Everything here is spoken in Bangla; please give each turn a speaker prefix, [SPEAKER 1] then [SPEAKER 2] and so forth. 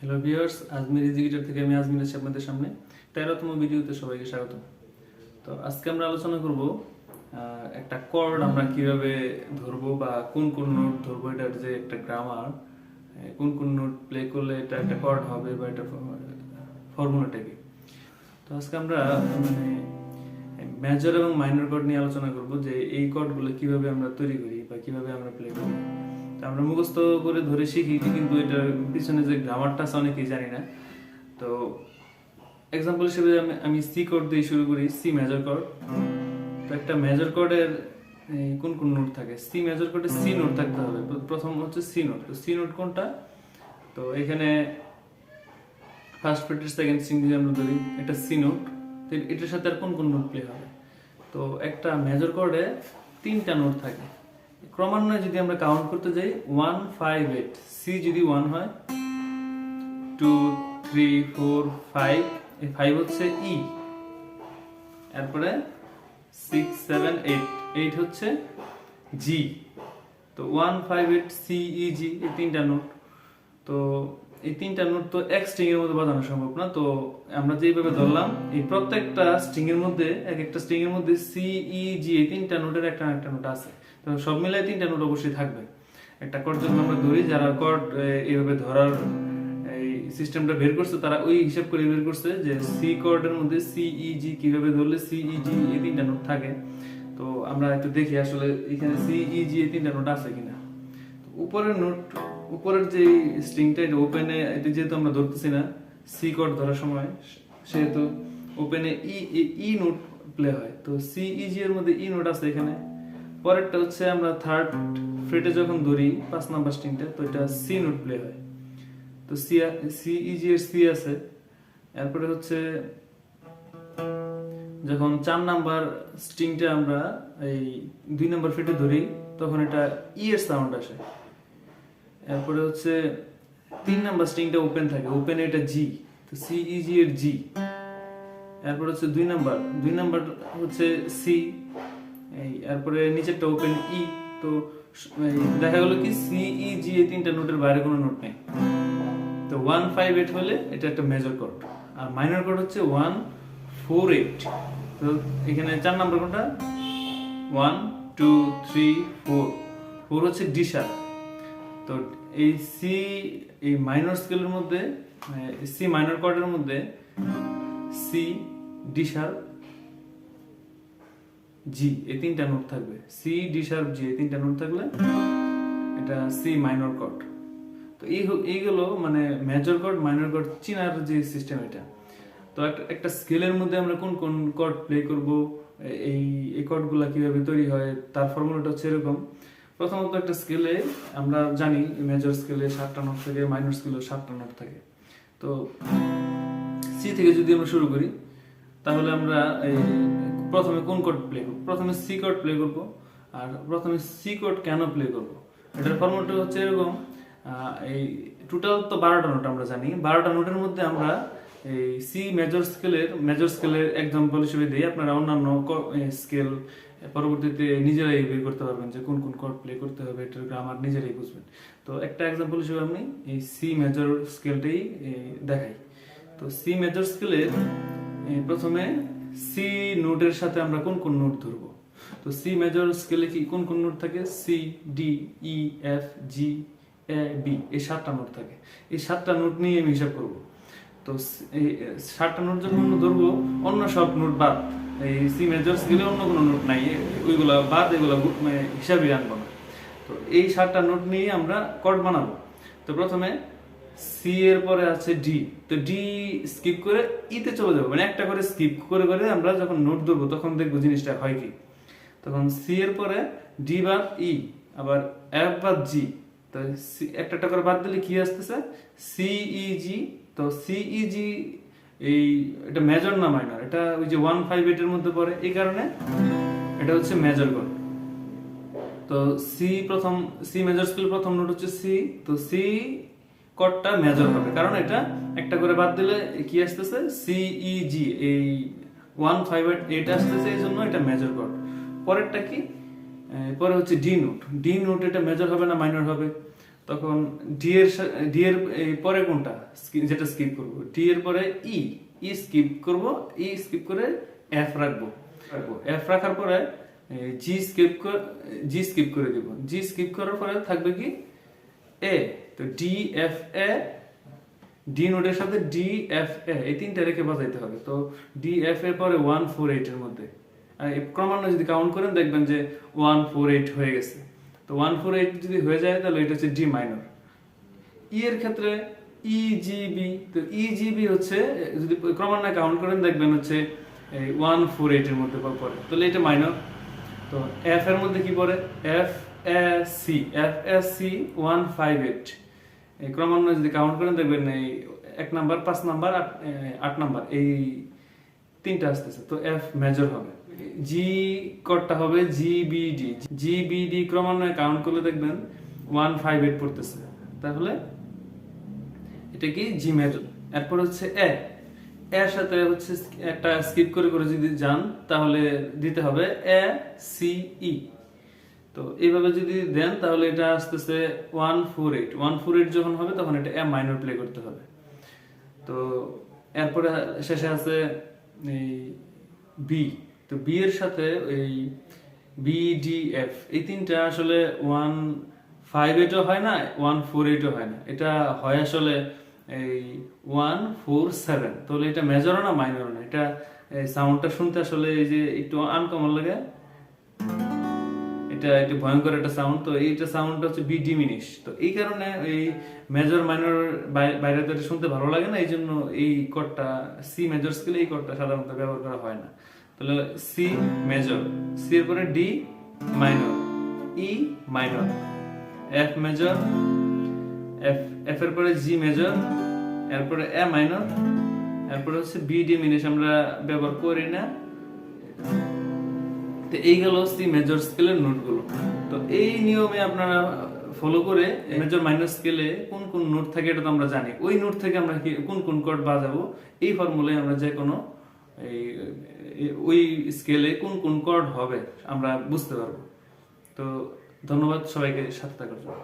[SPEAKER 1] Hello viewers, Ajmer easy guitar থেকে আমি আজমির আছি আপনাদের সামনে 13তম ভিডিওতে সবাইকে স্বাগত। তো আজকে আমরা আলোচনা করব একটা কর্ড আমরা কিভাবে ধরবো বা কোন কোন নোট ধরবো, এটার যে একটা গ্রামার, কোন কোন নোট প্লে করলে এটা একটা কর্ড হবে বা এটা ফর্মুলাটা কি। তো আজকে আমরা মানে মেজর এবং মাইনর কর্ড নিয়ে আলোচনা করব যে এই কর্ডগুলো কিভাবে আমরা তৈরি করি বা কিভাবে আমরা প্লে করি। আমরা মুখস্থ করে ধরে শিখি, কিন্তু এটার পিছনে যে গ্রামারটা আছে অনেকেই জানি না। তো এক্সাম্পল হিসেবে আমি সি কর্ড দিয়ে শুরু করি, সি মেজর কর্ড। তো একটা মেজর কর্ডের কোন কোন নোট থাকে? সি মেজর কর্ডে সি নোট থাকতে হবে। প্রথম হচ্ছে সি নোট। তো সি নোট কোনটা? তো এখানে ফার্স্ট ফ্রেটের সেকেন্ড স্ট্রিং যদি আমরা ধরি, এটা সি নোট। তো এটার সাথে আর কোন কোন নোট প্লে হবে? তো একটা মেজর কর্ডে 3টা নোট থাকে। ক্রমান্বয়ে যদি আমরা কাউন্ট করতে যাই, 1 5 8, সি যদি 1 হয়, 2 3 4 5, এই 5 হচ্ছে ই, এরপরে 6 7 8, 8 হচ্ছে জি। তো 1 5 8 সি ই জি, এই 3টা নোট। তো এই 3টা নোট তো এক স্ট্রিং এর মধ্যে বাজানো সম্ভব না। তো আমরা যেভাবে ধরলাম, এই প্রত্যেকটা স্ট্রিং এর মধ্যে, এক একটা স্ট্রিং এর মধ্যে সি ই জি এই 3টা নোটের একটা একটা নোট আছে। তো সব মিলাই 3টা নোট অবশ্যই থাকবে। একটা কর্ড যখন আমরা ধরি, যারা কর্ড এইভাবে ধরার এই সিস্টেমটা বের করছে, তারা ওই হিসাব করে বের করছে যে সি কর্ডের মধ্যে সি ই জি কিভাবে ধরলে সি ই জি এই 3টা নোট থাকে। তো আমরা একটু দেখি আসলে এখানে সি ই জি এই 3টা নোট আছে কিনা। উপরের নোট, উপরের যে স্ট্রিংটা, এটা ওপেনে, এটা যেহেতু আমরা ধরতেছি না সি কর্ড ধরার সময়, সেহেতু ওপেনে ই ই নোট প্লে হয়। তো সি ই জি এর মধ্যে ই নোট আছে এখানে। পরেরটা হচ্ছে আমরা থার্ড ফ্রেটে যখন ধরি 5 নাম্বার স্ট্রিংটা, তো এটা সি নোট প্লে হয়। তো সি ই জি এর সি আছে। এরপরে হচ্ছে যখন 4 নাম্বার স্ট্রিংটা আমরা এই 2 নাম্বার ফ্রেটে ধরি, তখন এটা ই এর সাউন্ড আসে। এরপরে হচ্ছে 3 নাম্বার স্ট্রিংটা ওপেন থাকে, ওপেনে এটা জি, তো সি ই জি এর জি। এরপর হচ্ছে 2 নাম্বার হচ্ছে সি, এই এরপরে নিচেরটা ওপেন ই। তো দেখা গেল কি সি ই জি এই 3টা নোটের বাইরে কোনো নোট নেই। তো 1 5 8 হলে এটা একটা মেজর কর্ড, আর মাইনর কর্ড হচ্ছে 1 4 8। তো এখানে 4 নাম্বার কোনটা? 1 2 3 4, 4 হচ্ছে ডি শার্প। তো এই সি, এই মাইনর স্কেলের মধ্যে, সি মাইনর কর্ডের মধ্যে সি ডি শার্প জি এই 3টা নোট থাকবে। সি ডি শার্প জি এই 3টা নোট থাকলে এটা সি মাইনর কর্ড। তো এইগুলো মানে মেজর কর্ড মাইনর কর্ড চিনার যে সিস্টেম এটা। তো একটা স্কেলের মধ্যে আমরা কোন কোন কর্ড প্লে করব, এই কর্ডগুলো কিভাবে তৈরি হয়, তার ফর্মুলাটা হচ্ছে এরকম। প্রথমত একটা স্কেলে আমরা জানি মেজর স্কেলে 7টা নোট থাকে, মাইনর স্কেলে 7টা নোট থাকে। তো সি থেকে যদি আমরা শুরু করি, তাহলে আমরা এই প্রথমে কোন কর্ড প্লে করব? প্রথমে সি কর্ড প্লে করব। আর প্রথমে সি কর্ড কেন প্লে করব, এটার ফর্মুলাটা হচ্ছে এরকম। এই টোটাল তো 12টা নোট আমরা জানি। 12টা নোটের মধ্যে আমরা এই সি মেজর স্কেলের এক্সাম্পল হিসেবে দিই। আপনারা অন্যান্য স্কেল পরবর্তীতে নিজেরাই বের করতে পারবেন যে কোন কোন কর্ড প্লে করতে হবে, এটার গ্রামার নিজেরাই বুঝবেন। তো একটা এক্সাম্পল হিসেবে আমি এই সি মেজর স্কেলটাই দেখাই। তো সি মেজর স্কেলের প্রথমে সি নোটের সাথে আমরা কোন কোন নোট ধরবো। তো সি মেজর স্কেলে কি কোন কোন নোট থাকে? C D E F G A B, এই 7টা নোট থাকে। এই 7টা নোট নিয়ে আমি হিসাব করব। তো এই 7টা নোট যখন আমরা ধরবো, অন্য সব নোট বাদ, এই সি মেজর স্কেলে অন্য কোনো নোট নাই, ওইগুলা বাদ, এগুলা হিসাবে আনবো না। তো এই 7টা নোট নিয়ে আমরা কর্ড বানাবো। তো প্রথমে সি এর পরে আছে ডি, তো ডি স্কিপ করে ইতে চলে যাবো, মানে একটা করে স্কিপ করে করে আমরা যখন নোট ধরবো তখন দেখবো জিনিসটা হয় কি। তখন সি এর পরে ডি বাদ ই, আবার এফ বাদ জি। তো একটা একটা করে বাদ দিলে কি আসতেছে? সি ই জি। তো সি ই জি এই এটা মেজর না মাইনর? এটা ওই যে 1 5 8 এর মধ্যে পড়ে, এই কারণে এটা হচ্ছে মেজর কর্ড। তো সি মেজর স্কেল প্রথম নোট হচ্ছে সি। তো সি কর্ডটা মেজর হবে, কারণ এটা একটা করে বাদ দিলে কি আসতেছে? সি ই জি এই 1 5 8 আসতেছে, এই জন্য এটা মেজর কর্ড। পরেরটা কি? পরে হচ্ছে ডি নোট। ডি নোট এটা মেজর হবে না মাইনর হবে? তখন ডি এর এই পরে কোনটা যেটা স্কিপ করব, ডি এর পরে ই স্কিপ করব, স্কিপ করে এফ রাখবো। এফ রাখার পরে জি স্কিপ করে দিব, জি স্কিপ করার পরে থাকবে কি এ। তো ডি এফ এ, ডি নোডের সাথে ডি এফ এ এই তিনটা রেখে বাজাইতে হবে। তো ডি এফ এর পরে 148 এর মধ্যে ক্রমান্বয়ে যদি কাউন্ট করেন দেখবেন যে 148 হয়ে গেছে। তো 148 যদি হয়ে যায় তাহলে এটা হচ্ছে ডি মাইনর। ই এর ক্ষেত্রে ইজিবি, তো ইজিবি হচ্ছে যদি ক্রমান্বয়ে কাউন্ট করেন দেখবেন হচ্ছে 148 এর মধ্যে পড়ে, তাহলে এটা মাইনর। তো এফ এর মধ্যে কি পড়ে, এফ এস সি 158। এই ক্রমান্বয়ে যদি কাউন্ট করেন দেখবেন এই 1 নাম্বার, 5 নাম্বার, 8 নাম্বার এই তিনটা আসতেছে, তো এফ মেজর হবে। জি কর্ডটা হবে জিবিডি ক্রমান্বয়ে কাউন্ট করলে দেখবেন 158 পড়তেছে, তাহলে এটা কি জি মেজর। এরপর হচ্ছে এর সাথে হচ্ছে একটা স্কিপ করে করে যদি যান তাহলে দিতে হবে এ সি ই। তো এইভাবে যদি দেন তাহলে এটা আসতেছে 148 যখন হবে তখন এটা এ মাইনর প্লে করতে হবে। তো এরপরে শেষে আছে এই বি। তো বি এর সাথে এই বিডিএফ এই তিনটা আসলে 158ও হয় না, 148ও হয় না, এটা হয় আসলে এই 147। তাহলে এটা মেজরও না মাইনরও না, এটা সাউন্ডটা শুনতে আসলে এই যে একটু আনকমন লাগে, এটা একটু ভয়ঙ্কর একটা সাউন্ড। তো এইটা সাউন্ডটা হচ্ছে বি ডিমিনিশ। তো এই কারণে এই মেজর মাইনর বাইরে তো শুনতে ভালো লাগে না, এই জন্য এই কর্ডটা সি মেজর স্কেলে এই কর্ডটা সাধারণত ব্যবহার করা হয় না। তাহলে সি মেজর, সি এর পরে D minor, E minor, F major, F এর পরে জি মেজর, এরপরে এ মাইনর, এরপরে হচ্ছে বি ডিমিনিশ আমরা ব্যবহার করি না। তো এই গেল সি মেজর স্কেলের নোটগুলো। তো এই নিয়মে আপনারা ফলো করে মেজর মাইনর স্কেলে কোন কোন নোট থাকে এটা তো আমরা জানি, ওই নোট থেকে আমরা কোন কোন কর্ড বাজাবো এই ফর্মুলায় আমরা যে কোনো ওই স্কেলে কোন কোন কর্ড হবে আমরা বুঝতে পারবো। তো ধন্যবাদ সবাইকে সাথে থাকার জন্য।